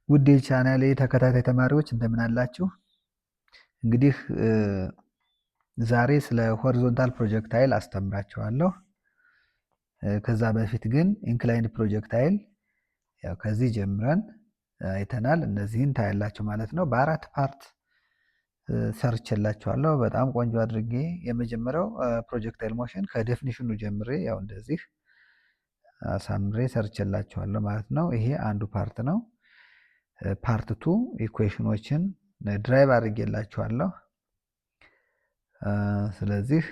ውድ የቻናሌ ተከታታይ ተማሪዎች እንደምን አላችሁ? እንግዲህ ዛሬ ስለ ሆሪዞንታል ፕሮጀክታይል አስተምራችኋለሁ። ከዛ በፊት ግን ኢንክላይንድ ፕሮጀክታይል ያው ከዚህ ጀምረን አይተናል። እነዚህን ታያላችሁ ማለት ነው። በአራት ፓርት ሰርቼላችኋለሁ በጣም ቆንጆ አድርጌ። የመጀመሪያው ፕሮጀክታይል ሞሽን ከዴፊኒሽኑ ጀምሬ ያው እንደዚህ አሳምሬ ሰርቼላችኋለሁ ማለት ነው። ይሄ አንዱ ፓርት ነው። ፓርት ቱ ኢኩዌሽኖችን ድራይቭ አድርጌላችኋለሁ። ስለዚህ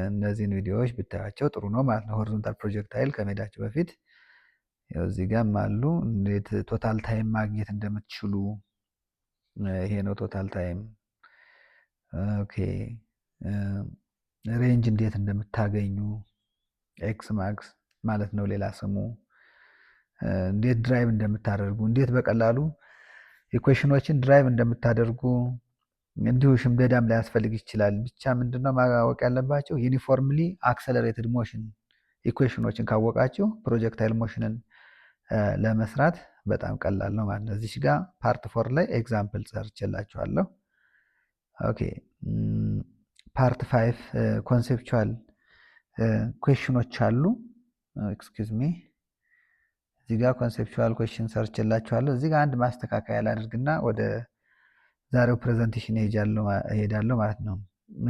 እነዚህን ቪዲዮዎች ብታያቸው ጥሩ ነው ማለት ነው። ሆሪዞንታል ፕሮጀክታይል ከመሄዳችሁ በፊት ያው እዚህ ጋርም አሉ እንዴት ቶታል ታይም ማግኘት እንደምትችሉ። ይሄ ነው ቶታል ታይም። ኦኬ ሬንጅ እንዴት እንደምታገኙ ኤክስ ማክስ ማለት ነው ሌላ ስሙ። እንዴት ድራይቭ እንደምታደርጉ፣ እንዴት በቀላሉ ኢኩዌሽኖችን ድራይቭ እንደምታደርጉ። እንዲሁ ሽምደዳም ሊያስፈልግ ይችላል። ብቻ ምንድነው ማወቅ ያለባቸው ዩኒፎርምሊ አክሰለሬትድ ሞሽን ኢኩዌሽኖችን ካወቃችሁ ፕሮጀክታይል ሞሽንን ለመስራት በጣም ቀላል ነው ማለት ነው። እዚች ጋር ፓርት ፎር ላይ ኤግዛምፕል ሰርቼላችኋለሁ። ኦኬ ፓርት 5 ኮንሴፕቹዋል ኩዌሽኖች አሉ። ኤክስኪውዝ ሚ እዚህ ጋር ኮንሴፕቹዋል ኩዌሽን ሰርቼላችኋለሁ። እዚህ ጋር አንድ ማስተካከያ ላድርግና ወደ ዛሬው ፕሬዘንቴሽን እሄዳለሁ ማለት ነው።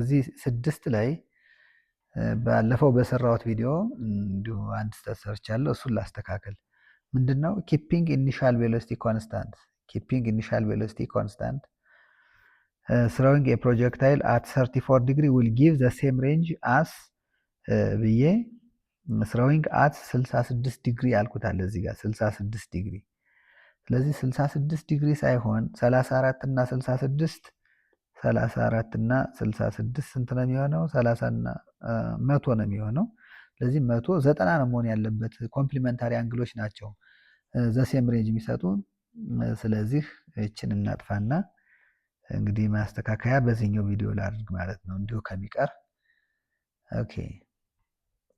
እዚህ 6 ላይ ባለፈው በሰራሁት ቪዲዮ እንዲሁ አንድ ስህተት ሰርቻለሁ። እሱን ላስተካከል። ምንድነው ኪፒንግ ኢኒሻል ቬሎሲቲ ኮንስታንት throwing a projectile at 34 degree will give the same range as ብዬ throwing at 66 ዲግሪ አልኩታል። እዚህ ጋር 66 ዲግሪ። ስለዚህ 66 ዲግሪ ሳይሆን 34 እና 66 ስንት ነው የሚሆነው? 30 እና 100 ነው የሚሆነው። ስለዚህ 100 90 ነው መሆን ያለበት። ኮምፕሊመንታሪ አንግሎች ናቸው ዘሴም ሬንጅ የሚሰጡ። ስለዚህ እችን እናጥፋና እንግዲህ ማስተካከያ በዚህኛው ቪዲዮ ላድርግ ማለት ነው እንዲሁ ከሚቀር። ኦኬ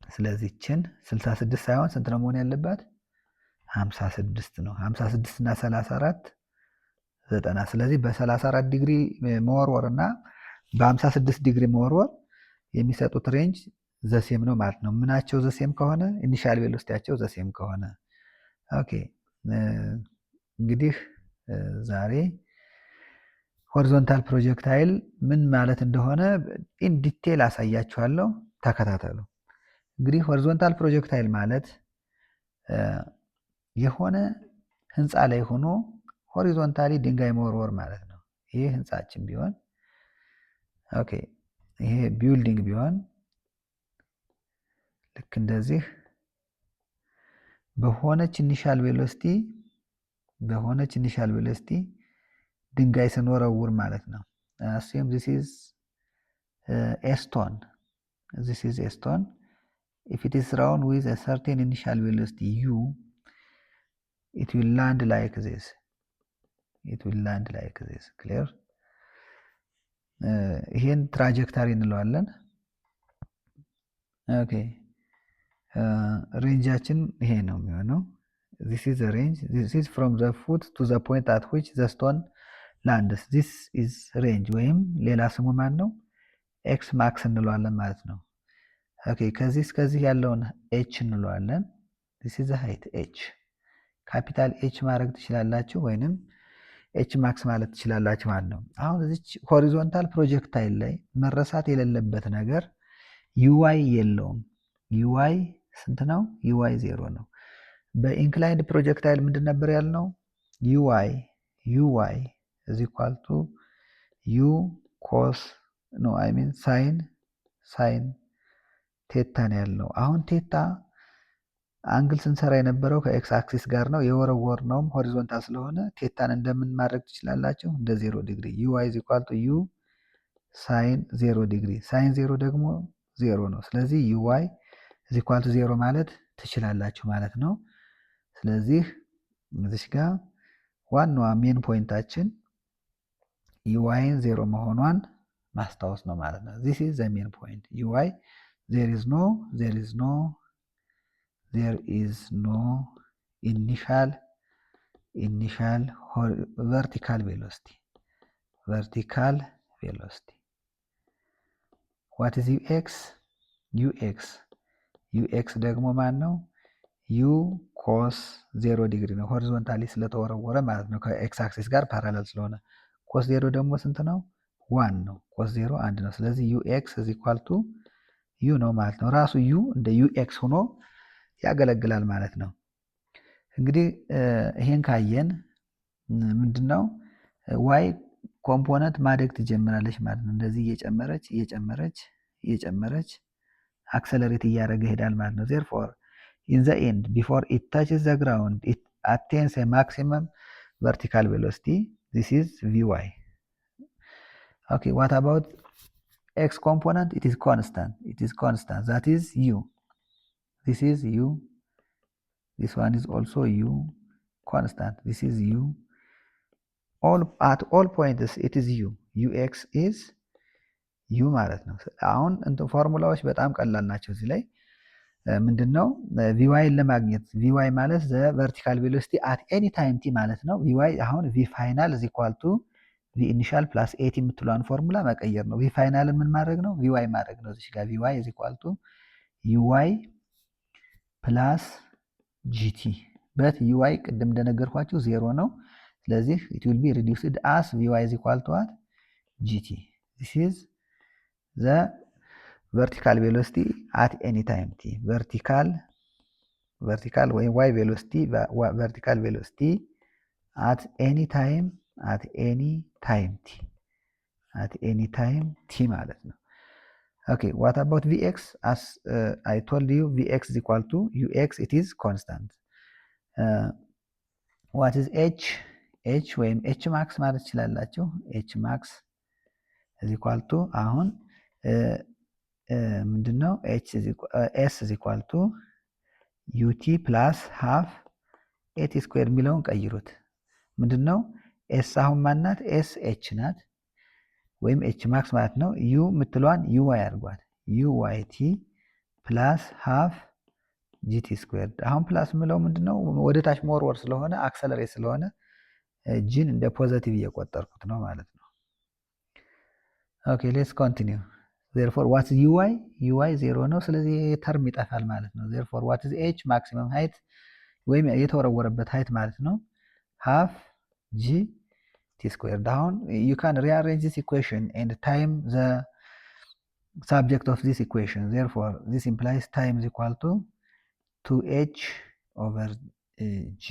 ስለዚህ እችን 66 ሳይሆን ስንት ነው መሆን ያለባት? 56 ነው። 56 እና 34 90። ስለዚህ በ34 ዲግሪ መወርወር እና በ56 ዲግሪ መወርወር የሚሰጡት ሬንጅ ዘሴም ነው ማለት ነው። ምናቸው ዘሴም ከሆነ ኢኒሻል ቬሎሲቲያቸው ዘሴም ከሆነ። ኦኬ እንግዲህ ዛሬ ሆሪዞንታል ፕሮጀክታይል ምን ማለት እንደሆነ ኢን ዲቴል አሳያችኋለሁ። ተከታተሉ። እንግዲህ ሆሪዞንታል ፕሮጀክታይል ማለት የሆነ ህንፃ ላይ ሆኖ ሆሪዞንታሊ ድንጋይ መወርወር ማለት ነው። ይሄ ህንፃችን ቢሆን ኦኬ፣ ይሄ ቢልዲንግ ቢሆን ልክ እንደዚህ በሆነች ኢኒሻል ቬሎሲቲ ድንጋይ ስንወረውር ማለት ነው። assume this is a stone. If it is thrown with a certain initial velocity u, it will land like this. Clear? ይሄን ትራጀክተሪ እንለዋለን። ኦኬ ሬንጃችን ይሄ ነው የሚሆነው። this is the range. This is from the foot to the point at which the stone lands. This is range ወይም ሌላ ስሙ ማን ነው? ኤክስ ማክስ እንለዋለን ማለት ነው። ኦኬ ከዚህ እስከዚህ ያለውን ኤች እንለዋለን። this is the height h. ካፒታል ኤች ማድረግ ትችላላችሁ ወይንም ኤች ማክስ ማለት ትችላላችሁ ማለት ነው። አሁን እዚች ሆሪዞንታል ፕሮጀክታይል ላይ መረሳት የሌለበት ነገር ዩዋይ የለውም። ዩዋይ ስንት ነው? ዩዋይ 0 ነው። በኢንክላይንድ ፕሮጀክታይል ምንድን ነበር ያልነው? ዩዋይ is equal to ዩ ኮስ ነው አይ ሚን ሳይን ቴታ ነው ያልነው። አሁን ቴታ አንግል ስንሰራ የነበረው ከኤክስ አክሲስ ጋር ነው። የወረወር ነውም ሆሪዞንታል ስለሆነ ቴታን እንደምን ማድረግ ትችላላችሁ? እንደ 0 ዲግሪ ዩዋይ is equal to ዩ ሳይን 0 ዲግሪ። ሳይን 0 ደግሞ 0 ነው። ስለዚህ ዩዋይ is equal to 0 ማለት ትችላላችሁ ማለት ነው። ስለዚህ እዚህ ጋር ዋናዋ ሜን ፖይንታችን ዩዋይን 0 መሆኗን ማስታወስ ነው ማለት ነው። this is the main point ዩዋይ there is no initial initial vertical velocity. What is ux? ux ደግሞ ማን ነው? u cos 0 ዲግሪ ነው። ሆሪዞንታሊ ስለተወረወረ ማለት ነው፣ ከኤክስ አክሲስ ጋር ፓራለል ስለሆነ። ኮስ 0 ደግሞ ስንት ነው? 1 ነው። ኮስ 0 1 ነው። ስለዚህ ux is equal to u ነው ማለት ነው። ራሱ u እንደ ux ሆኖ ያገለግላል ማለት ነው። እንግዲህ ይሄን ካየን ምንድነው ዋይ ኮምፖነንት ማደግ ትጀምራለች ማለት ነው። እንደዚህ እየጨመረች አክሰለሬት እያደረገ ይሄዳል ማለት ነው። therefore in the end before it touches the ground it attains a maximum vertical velocity. This is vy. Okay, what about x component? It is constant. That is u. This is u. This one is also u. Constant. This is u. At all points it is u. ux is u ማለት ነው። አሁን ፎርሙላዎች በጣም ቀላል ናቸው። እዚህ ላይ ምንድነው ቪዋይን ለማግኘት ቪዋይ ማለት ዘ ቨርቲካል ቬሎሲቲ አት ኤኒ ታይም ቲ ማለት ነው። ቪዋይ አሁን ቪ ፋይናል ኢዝ ኢኳል ቱ ቪ ኢኒሻል ፕላስ ኤቲ የምትለዋን ፎርሙላ መቀየር ነው። ቪ ፋይናልን ምን ማድረግ ነው? ቪዋይ ማድረግ ነው። እዚህ ጋር ቪዋይ ኢዝ ኢኳል ቱ ዩዋይ ፕላስ ጂቲ በት ዩዋይ ቅድም እንደነገርኳችሁ 0 ነው። ስለዚህ it will be reduced as vy is equal to what? gt. This is the vertical velocity at any time t. vertical ወይም y velocity vertical velocity at any time t ማለት ነው። Okay, what about vx? As I told you, vx is equal to ux. It is constant. What is h? h ወይም h ማክስ ማለት ትችላላችሁ። h ማክስ is equal to አሁን ምንድነው s is equal to ut plus half at ስኩዌር የሚለውን ቀይሩት። ምንድነው s አሁን ማናት? s h ናት ወይም h ማክስ ማለት ነው። u የምትለዋን uy አድርጓት uyt plus half gt ስኩዌር። አሁን ፕላስ የምለው ምንድነው ወደ ታች መወርወር ስለሆነ አክሰለሬት ስለሆነ ጂን እንደ ፖዘቲቭ እየቆጠርኩት ነው ማለት ነው። ኦኬ ሌትስ ኮንቲኒው። therefore what is uy? uy 0 ነው። ስለዚህ ተርም ይጠፋል ማለት ነው። therefore what is h? maximum height ወይም የተወረወረበት height ማለት ነው። half g t squared. አሁን you can rearrange this equation and time the subject of this equation. Therefore this implies time is equal to 2h over g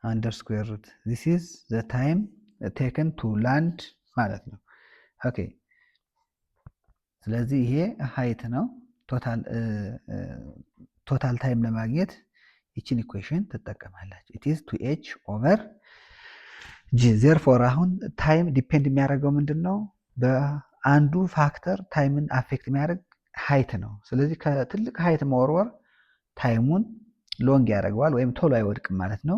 under square root. This is the time taken to land ማለት ነው። ኦኬ ስለዚህ ይሄ ሃይት ነው። ቶታል ታይም ለማግኘት ይችን ኢኩዌሽን ትጠቀማላችሁ። it is 2h over g. therefore አሁን ታይም ዲፔንድ የሚያደርገው ምንድነው? በአንዱ ፋክተር ታይምን አፌክት የሚያደርግ ሃይት ነው። ስለዚህ ከትልቅ ሃይት መወርወር ታይሙን ሎንግ ያደርገዋል ወይም ቶሎ አይወድቅም ማለት ነው።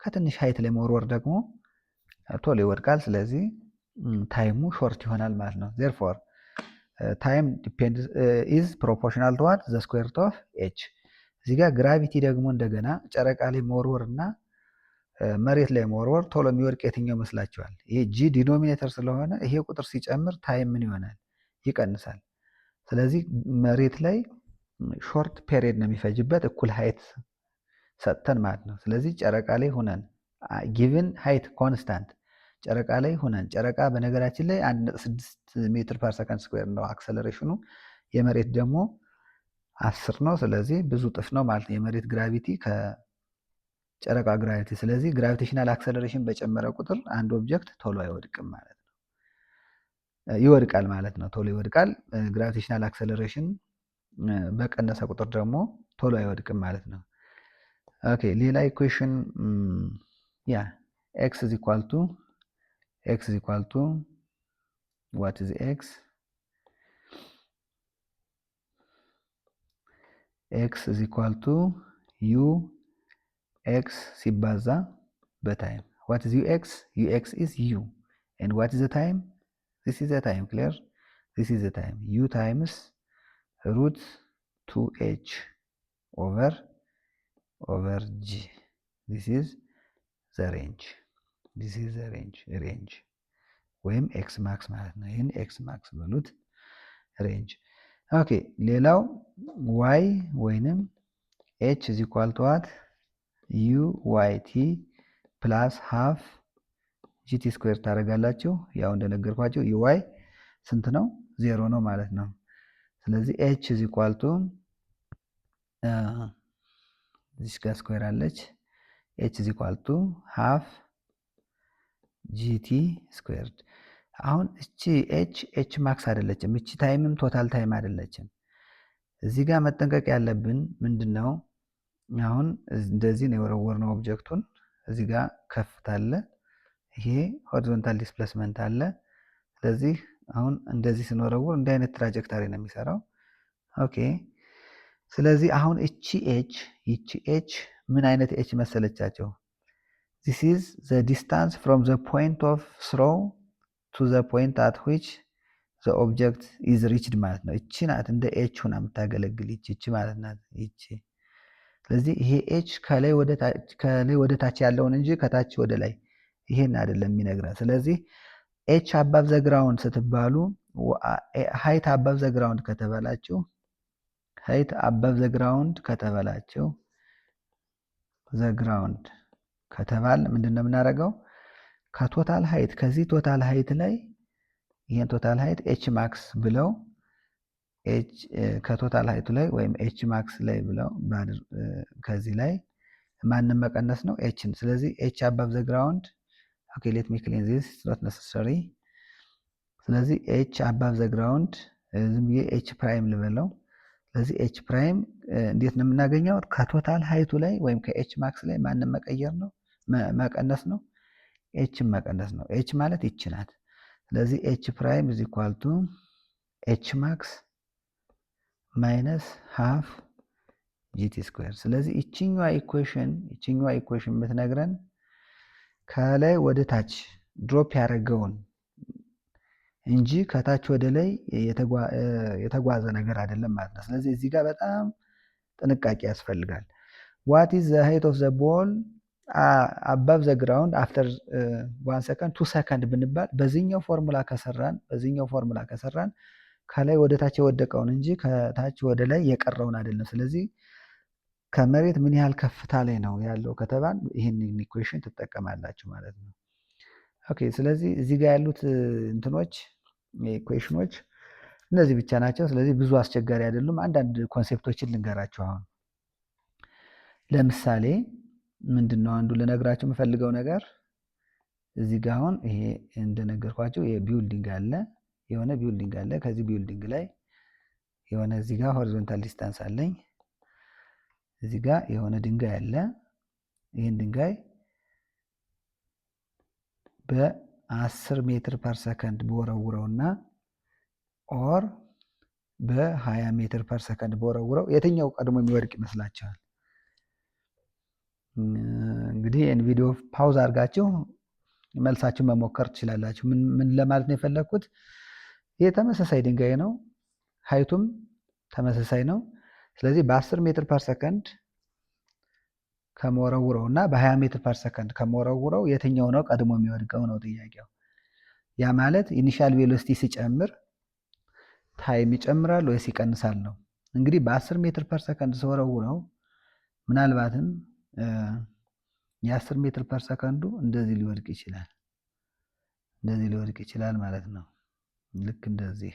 ከትንሽ ሃይት ላይ መወርወር ደግሞ ቶሎ ይወድቃል። ስለዚህ ታይሙ ሾርት ይሆናል ማለት ነው። therefore time depends is proportional to what? the square root of h. እዚህ ጋር ግራቪቲ ደግሞ እንደገና ጨረቃ ላይ መወርወር እና መሬት ላይ መወርወር ቶሎ የሚወድቅ የትኛው መስላችኋል? ይሄ ጂ ዲኖሚኔተር ስለሆነ ይሄ ቁጥር ሲጨምር ታይም ምን ይሆናል? ይቀንሳል። ስለዚህ መሬት ላይ ሾርት ፔሪየድ ነው የሚፈጅበት እኩል ሃይት ሰጥተን ማለት ነው። ስለዚህ ጨረቃ ላይ ሆነን ጊቭን ሃይት ኮንስታንት ጨረቃ ላይ ሆነን ጨረቃ በነገራችን ላይ 1.6 ሜትር ፐር ሰከንድ ስኩዌር ነው አክሰለሬሽኑ። የመሬት ደግሞ 10 ነው። ስለዚህ ብዙ እጥፍ ነው ማለት ነው የመሬት ግራቪቲ ከጨረቃ ግራቪቲ። ስለዚህ ግራቪቴሽናል አክሰለሬሽን በጨመረ ቁጥር አንድ ኦብጀክት ቶሎ አይወድቅም ማለት ነው። ይወድቃል ማለት ነው። ቶሎ ይወድቃል። ግራቪቴሽናል አክሰለሬሽን በቀነሰ ቁጥር ደግሞ ቶሎ አይወድቅም ማለት ነው። ኦኬ ሌላ ኢኩዌሽን ያ x is equal to what is x? x is equal to u x ሲባዛ በታይም። what is ux? ux is u and what is the time? this is the time. clear? this is the time. u times root 2h over g. This is ዘ ሬንጅ ዲስ ኢዝ ዘ ሬንጅ ወይም ኤክስ ማክስ ማለት ነው። ይህን ኤክስ ማክስ በሉት ሬንጅ። ኦኬ ሌላው ዋይ ወይንም ኤች ኢዝ ኢኳል ቱ ዋት ዩ ዋይ ቲ ፕላስ ሃፍ ጂቲ ስኩዌር ታደርጋላችሁ። ያው እንደነገርኳችሁ ዩዋይ ስንት ነው? 0 ነው ማለት ነው። ስለዚህ ኤች ኢዝ ኢኳል ቱ እዚህ ጋር ስኩዌር አለች። ኤች ኢዝ ኢኳል ቱ ሃፍ ጂቲ ስኩዌርድ። አሁን እቺ ኤች ማክስ አይደለችም። እቺ ታይምም ቶታል ታይም አይደለችም። እዚህ ጋር መጠንቀቅ ያለብን ምንድነው? አሁን እንደዚህ ነው የወረወርነው ኦብጀክቱን። እዚህ ጋር ከፍታ አለ፣ ይሄ ሆሪዞንታል ዲስፕሌስመንት አለ። ስለዚህ አሁን እንደዚህ ስንወረውር እንዲህ አይነት ትራጀክታሪ ነው የሚሰራው። ኦኬ ስለዚህ አሁን እቺ ኤች ምን አይነት ኤች መሰለቻቸው? this is the distance from the point of throw to the point at which the object is reached ማለት ነው። እቺ ናት እንደ ኤች ሆና የምታገለግል እቺ ማለት ናት እቺ። ስለዚህ ይሄ ኤች ከላይ ወደ ታች ያለውን እንጂ ከታች ወደ ላይ ይሄን አይደለም የሚነግረን። ስለዚህ ኤች አባብ ዘ ግራውንድ ስትባሉ ሃይት አባብ ዘ ግራውንድ ከተባላችሁ ሃይት አባብ ዘ ግራውንድ ከተባላችሁ ዘ ግራውንድ ከተባል ምንድነው የምናደርገው? ከቶታል ሃይት ከዚህ ቶታል ሃይት ላይ ይሄን ቶታል ሃይት ኤች ማክስ ብለው ከቶታል ሃይቱ ላይ ወይም ኤች ማክስ ላይ ብለው ከዚህ ላይ ማንም መቀነስ ነው ኤችን። ስለዚህ ኤች አባብ ዘ ግራውንድ ኦኬ ሌት ሚ ክሊን ዚስ ኖት ነሰሰሪ። ስለዚህ ኤች አባብ ዘ ግራውንድ ዝም ብዬ ኤች ፕራይም ልበለው። ስለዚህ ኤች ፕራይም እንዴት ነው የምናገኘው? ከቶታል ሃይቱ ላይ ወይም ከኤች ማክስ ላይ ማንም መቀየር ነው መቀነስ ነው ኤችን መቀነስ ነው። ኤች ማለት ይቺ ናት። ስለዚህ ኤች ፕራይም ኢዝ ኢኳል ቱ ኤች ማክስ ማይነስ ሃፍ ጂቲ ስኩዌር። ስለዚህ ይችኛዋ ኢኩዌሽን የምትነግረን ከላይ ወደ ታች ድሮፕ ያደረገውን እንጂ ከታች ወደ ላይ የተጓዘ ነገር አይደለም ማለት ነው። ስለዚህ እዚህ ጋር በጣም ጥንቃቄ ያስፈልጋል። ዋት ኢዝ ዘ ሃይት ኦፍ ዘ ቦል አባብ ዘ ግራውንድ አፍተር 1 ሰከንድ 2 ሰከንድ ብንባል በዚህኛው ፎርሙላ ከሰራን ከላይ ወደ ታች የወደቀውን እንጂ ከታች ወደ ላይ የቀረውን አይደለም። ስለዚህ ከመሬት ምን ያህል ከፍታ ላይ ነው ያለው ከተባል ይህንን ኢኩዌሽን ትጠቀማላችሁ ማለት ነው። ኦኬ ስለዚህ እዚህ ጋር ያሉት እንትኖች ኢኩዌሽኖች እነዚህ ብቻ ናቸው። ስለዚህ ብዙ አስቸጋሪ አይደሉም። አንዳንድ ኮንሴፕቶችን ልንገራችሁ። አሁን ለምሳሌ ምንድነው አንዱ ልነግራችሁ የምፈልገው ነገር እዚህ ጋር አሁን ይሄ እንደነገርኳችሁ የቢልዲንግ አለ፣ የሆነ ቢልዲንግ አለ። ከዚህ ቢልዲንግ ላይ የሆነ እዚህ ጋር ሆሪዞንታል ዲስታንስ አለኝ። እዚህ ጋር የሆነ ድንጋይ አለ። ይህን ድንጋይ በ10 ሜትር ፐር ሰከንድ በወረውረውና ኦር በ20 ሜትር ፐር ሰከንድ በወረውረው የትኛው ቀድሞ የሚወድቅ ይመስላችኋል? እንግዲህ ይህን ቪዲዮ ፓውዝ አድርጋችሁ መልሳችሁን መሞከር ትችላላችሁ። ምን ለማለት ነው የፈለግኩት? ይህ ተመሳሳይ ድንጋይ ነው፣ ሀይቱም ተመሳሳይ ነው። ስለዚህ በ10 ሜትር ፐር ሰከንድ ከመወረውረው እና በ20 ሜትር ፐር ሰከንድ ከመወረውረው የትኛው ነው ቀድሞ የሚወድቀው ነው ጥያቄው። ያ ማለት ኢኒሻል ቬሎሲቲ ሲጨምር ታይም ይጨምራል ወይስ ይቀንሳል ነው። እንግዲህ በ10 ሜትር ፐር ሰከንድ ስወረውረው ምናልባትም የ10 ሜትር ፐር ሰከንዱ እንደዚህ ሊወድቅ ይችላል ማለት ነው። ልክ እንደዚህ።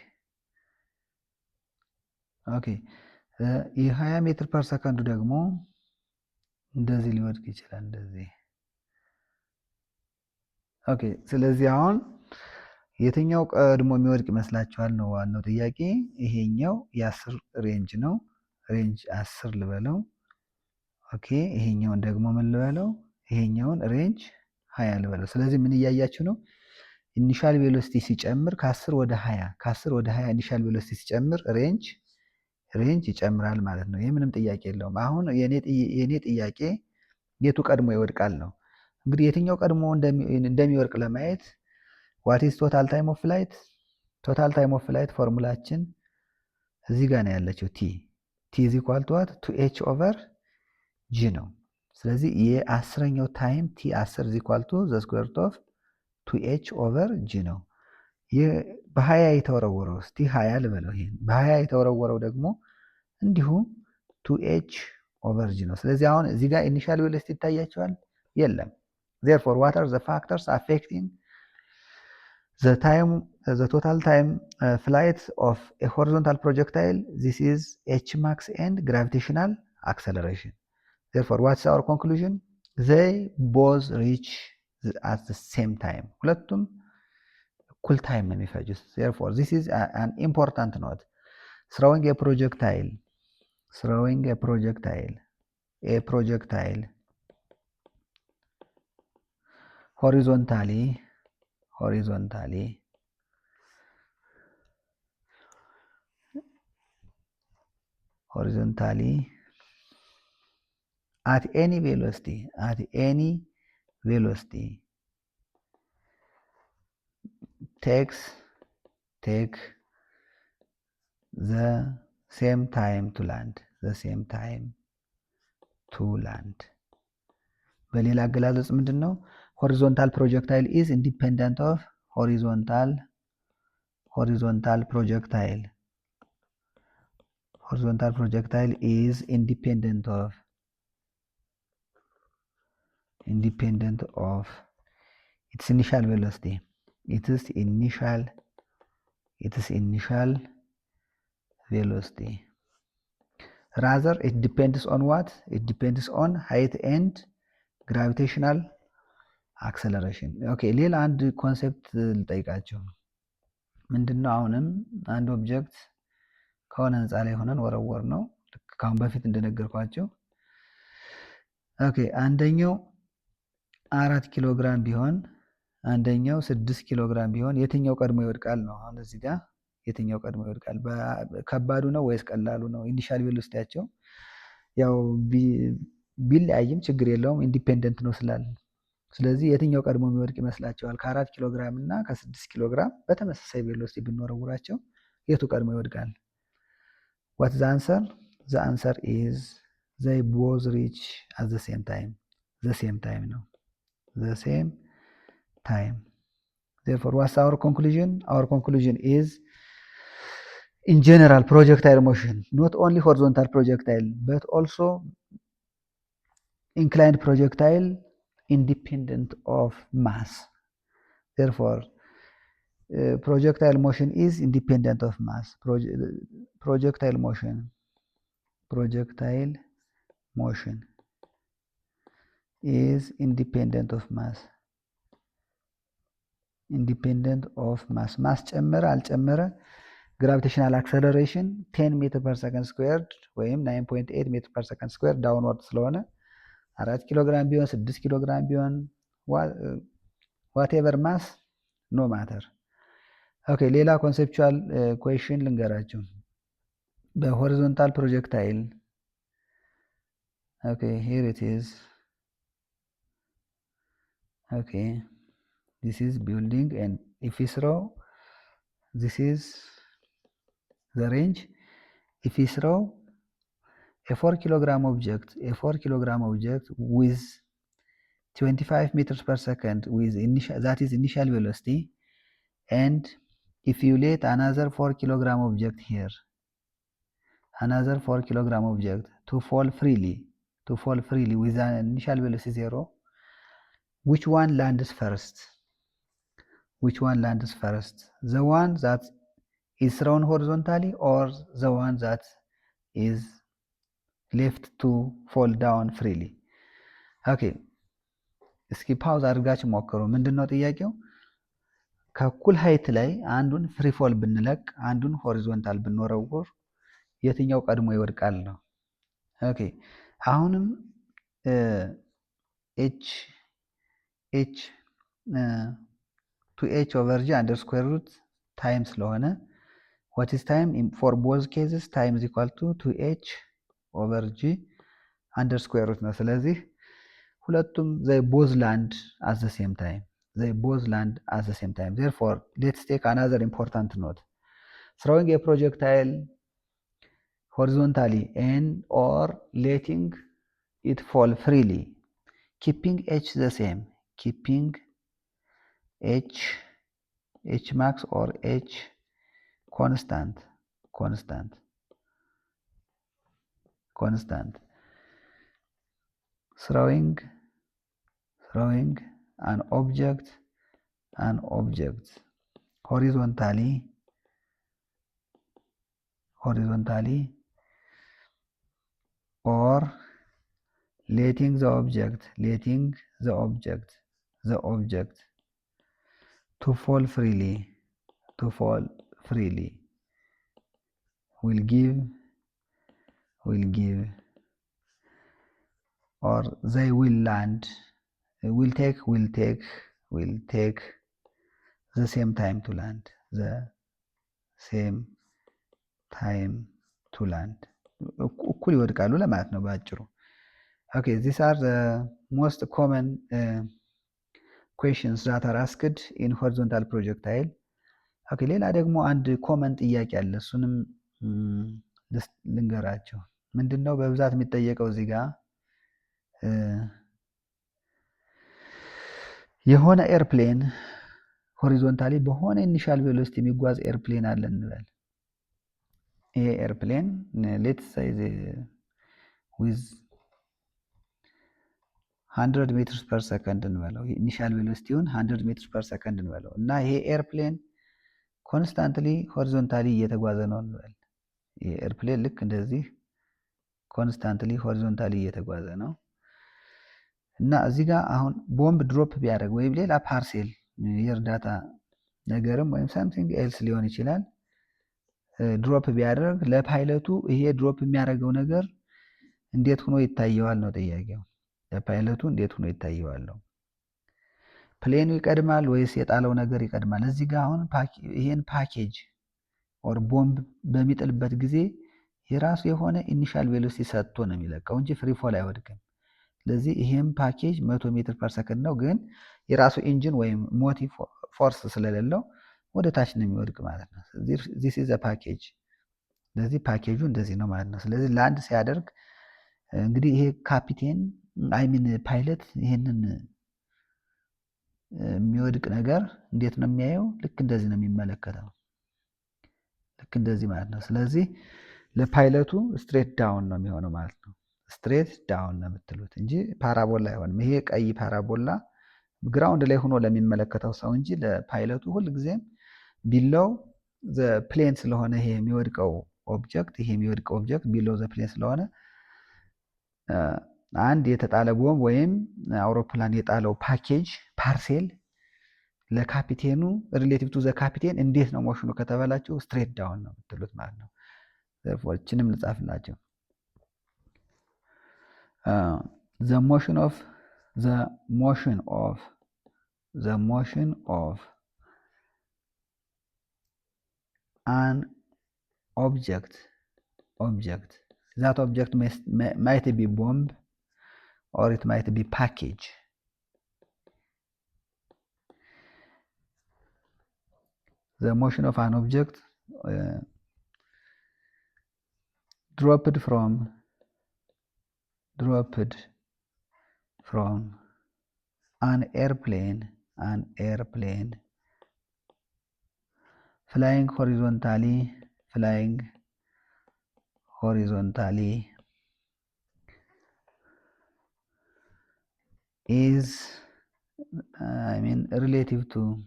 ኦኬ የ20 ሜትር ፐር ሰከንዱ ደግሞ እንደዚህ ሊወድቅ ይችላል፣ እንደዚህ። ኦኬ ስለዚህ አሁን የትኛው ቀድሞ የሚወድቅ ይመስላችኋል ነው ዋናው ጥያቄ። ይሄኛው የ10 ሬንጅ ነው፣ ሬንጅ 10 ልበለው። ኦኬ ይሄኛውን ደግሞ ምን ልበለው? ይሄኛውን ሬንጅ 20 ልበለው። ስለዚህ ምን እያያችሁ ነው? ኢኒሻል ቬሎሲቲ ሲጨምር ከ10 ወደ 20 ኢኒሻል ቬሎሲቲ ሲጨምር ሬንጅ ይጨምራል ማለት ነው። ይህ ምንም ጥያቄ የለውም። አሁን የኔ ጥያቄ የቱ ቀድሞ ይወድቃል ነው። እንግዲህ የትኛው ቀድሞ እንደሚወድቅ ለማየት ዋት ኢዝ ቶታል ታይም ኦፍ ፍላይት? ቶታል ታይም ኦፍ ፍላይት ፎርሙላችን እዚህ ጋር ነው ያለችው። ቲ ኢዝ ኢኳል ቱ ዋት? ቱ ኤች ኦቨር ጂ ነው። ስለዚህ የ10ኛው ታይም t10 is equal to the square root of 2h over g ነው። ይህ በ20 የተወረወረው እስቲ 20 ልበለው። ይሄን በ20 የተወረወረው ደግሞ እንዲሁ 2h over g ነው። ስለዚህ አሁን እዚህ ጋር ኢኒሻል ቬሎሲቲ ይታያቸዋል? የለም። therefore what are the factors affecting the total time flight of a horizontal projectile? This is h max and gravitational acceleration. Therefore what's our conclusion? They both reach at the same time. ሁለቱም እኩል ታይም ነው የሚፈጁት። therefore this is an important note. throwing a projectile horizontally at any velocity takes the same time to land. በሌላ አገላለጽ ምንድነው? horizontal projectile is independent of horizontal projectile is independent of its initial velocity. Its initial velocity. Rather, it depends on what? It depends on height and gravitational acceleration. Okay, ሌላ አንድ ኮንሴፕት ልጠይቃቸው። ምንድነው? አሁንም አንድ ኦብጀክት ከሆነ ህንፃ ላይ ሆነን ወረወር ነው። ካሁን በፊት እንደነገርኳቸው። ኦኬ፣ አንደኛው 4 ኪሎ ግራም ቢሆን አንደኛው 6 ኪሎ ግራም ቢሆን የትኛው ቀድሞ ይወድቃል ነው። አሁን እዚህ ጋር የትኛው ቀድሞ ይወድቃል? ከባዱ ነው ወይስ ቀላሉ ነው? ኢኒሻል ቬሎሲቲያቸው ያው ቢለያይም ችግር የለውም ኢንዲፔንደንት ነው ስላለ። ስለዚህ የትኛው ቀድሞ የሚወድቅ ይመስላችኋል? ከ4 ኪሎ ግራም እና ከ6 ኪሎ ግራም በተመሳሳይ ቬሎሲቲ ብንወረውራቸው የቱ ቀድሞ ይወድቃል? what is the answer? the answer is they both reach at the same time ነው the same time. Therefore what's our conclusion? Our conclusion is in general projectile motion, not only horizontal projectile but also inclined projectile independent of mass. Therefore projectile motion is independent of mass. Projectile motion is independent of mass. ማስ ጨመረ አልጨመረ ግራቪቴሽናል አክሰለሬሽን 10 ሜትር ፐር ሰከንድ ስኩዌርድ ወይም 9.8 ሜትር ፐር ሰከንድ ስኩዌርድ ዳውንወርድ ስለሆነ 4 ኪሎ ግራም ቢሆን 6 ኪሎ ግራም ቢሆን ዋቴቨር ማስ ኖ ማተር። ኦኬ፣ ሌላ ኮንሴፕቹዋል ኩዌሽን ልንገራችሁ። በሆሪዞንታል ፕሮጀክታይል ኦኬ ሂር ኢት ኢዝ ኦኬ this is building and if we throw, this is the range. If we throw a 4 kilogram object with 25 meters per second with that is initial velocity, and if you let another 4 kilogram object here, another 4 kilogram object to fall freely with an initial velocity 0, which one lands first? The one that is thrown horizontally or the one that is left to fall down freely? Okay, እስኪ ፓውዝ አድርጋችሁ ሞክሩ። ምንድነው ጥያቄው? ከእኩል ሀይት ላይ አንዱን ፍሪ ፎል ብንለቅ አንዱን ሆሪዞንታል ብንወረውር የትኛው ቀድሞ ይወድቃል ነው። ኦኬ፣ አሁንም h over g under square root time ስለሆነ what is time for both cases? time is equal to 2h over g under square root ነው። ስለዚህ ሁለቱም they both land at the same time. Therefore let's take another important note. throwing a projectile horizontally and or letting it fall freely. Keeping h the same, keeping h max or h constant. Throwing an object horizontally or letting the object to fall freely will give or they will land, will take the same time to land, እኩል ይወድቃሉ ለማለት ነው በአጭሩ። ኦኬ these are the most common questions that are asked in horizontal projectile. ኦኬ ሌላ ደግሞ አንድ ኮመን ጥያቄ አለ፣ እሱንም ልንገራቸው። ምንድነው በብዛት የሚጠየቀው እዚህ ጋር የሆነ ኤርፕሌን ሆሪዞንታሊ በሆነ ኢኒሻል ቬሎሲቲ የሚጓዝ ኤርፕሌን አለ እንበል። ይሄ ኤርፕሌን ሌትስ ሴይ ዊዝ 100 ሜትርስ ፐር ሰከንድ እንበለው፣ ኢኒሻል ቬሎሲቲውን 100 ሜትርስ ፐር ሰከንድ እንበለው እና ይሄ ኤርፕሌን ኮንስታንትሊ ሆሪዞንታሊ እየተጓዘ ነው እንበል። ይሄ ኤርፕሌን ልክ እንደዚህ ኮንስታንትሊ ሆሪዞንታሊ እየተጓዘ ነው እና እዚህ ጋር አሁን ቦምብ ድሮፕ ቢያደርግ ወይም ሌላ ፓርሴል የእርዳታ ነገርም ወይም ሳምቲንግ ኤልስ ሊሆን ይችላል ድሮፕ ቢያደርግ ለፓይለቱ ይሄ ድሮፕ የሚያደርገው ነገር እንዴት ሆኖ ይታየዋል ነው ጥያቄው። ለፓይለቱ እንዴት ሆኖ ይታየዋል ነው። ፕሌኑ ይቀድማል ወይስ የጣለው ነገር ይቀድማል? እዚህ ጋር አሁን ይሄን ፓኬጅ ኦር ቦምብ በሚጥልበት ጊዜ የራሱ የሆነ ኢኒሻል ቬሎሲቲ ሰጥቶ ነው የሚለቀው እንጂ ፍሪ ፎል አይወድቅም። ስለዚህ ይሄም ፓኬጅ 100 ሜትር ፐር ሰከንድ ነው፣ ግን የራሱ ኢንጂን ወይም ሞቲቭ ፎርስ ስለሌለው ወደ ታች ነው የሚወድቅ ማለት ነው። ዚስ ኢዝ አ ፓኬጅ። ስለዚህ ፓኬጁ እንደዚህ ነው ማለት ነው። ስለዚህ ላንድ ሲያደርግ እንግዲህ ይሄ ካፒቴን አይሚን ፓይለት ይሄንን የሚወድቅ ነገር እንዴት ነው የሚያየው? ልክ እንደዚህ ነው የሚመለከተው፣ ልክ እንደዚህ ማለት ነው። ስለዚህ ለፓይለቱ ስትሬት ዳውን ነው የሚሆነው ማለት ነው። ስትሬት ዳውን ነው የምትሉት እንጂ ፓራቦላ አይሆንም። ይሄ ቀይ ፓራቦላ ግራውንድ ላይ ሆኖ ለሚመለከተው ሰው እንጂ ለፓይለቱ ሁልጊዜም ቢለው ዘ ፕሌን ስለሆነ ይሄ የሚወድቀው ኦብጀክት ቢለው ዘ ፕሌን ስለሆነ አንድ የተጣለ ቦምብ ወይም አውሮፕላን የጣለው ፓኬጅ ፓርሴል ለካፒቴኑ ሪሌቲቭ ቱ ዘ ካፒቴን እንዴት ነው ሞሽኑ ከተባላችሁ ስትሬት ዳውን ነው የምትሉት ማለት ነው። ዘርፎችንም ልጻፍላቸው። the motion of an object that object might be bomb or it might be package. The motion of an object dropped from an airplane flying horizontally is relative to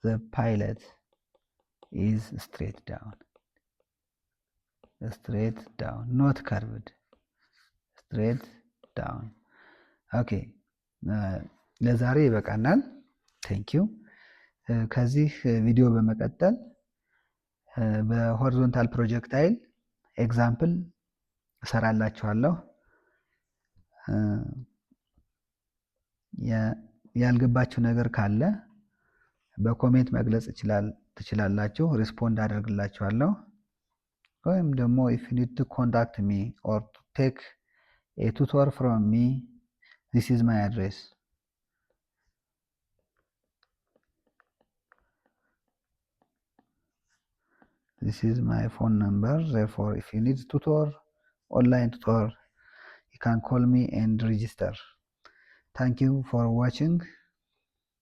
the pilot is straight down, not curved, straight down. ኦኬ ለዛሬ ይበቃናል። ቴንኪዩ። ከዚህ ቪዲዮ በመቀጠል በሆሪዞንታል ፕሮጀክታይል ኤግዛምፕል እሰራላችኋለሁ። ያልገባችሁ ነገር ካለ በኮሜንት መግለጽ ትችላላችሁ፣ ሪስፖንድ አደርግላችኋለሁ። ወይም ደግሞ if you need to contact me or to take a tutor from me, this is my address. this is my phone number. Therefore, if you need tutor, online tutor, you can call me and register. Thank you for watching.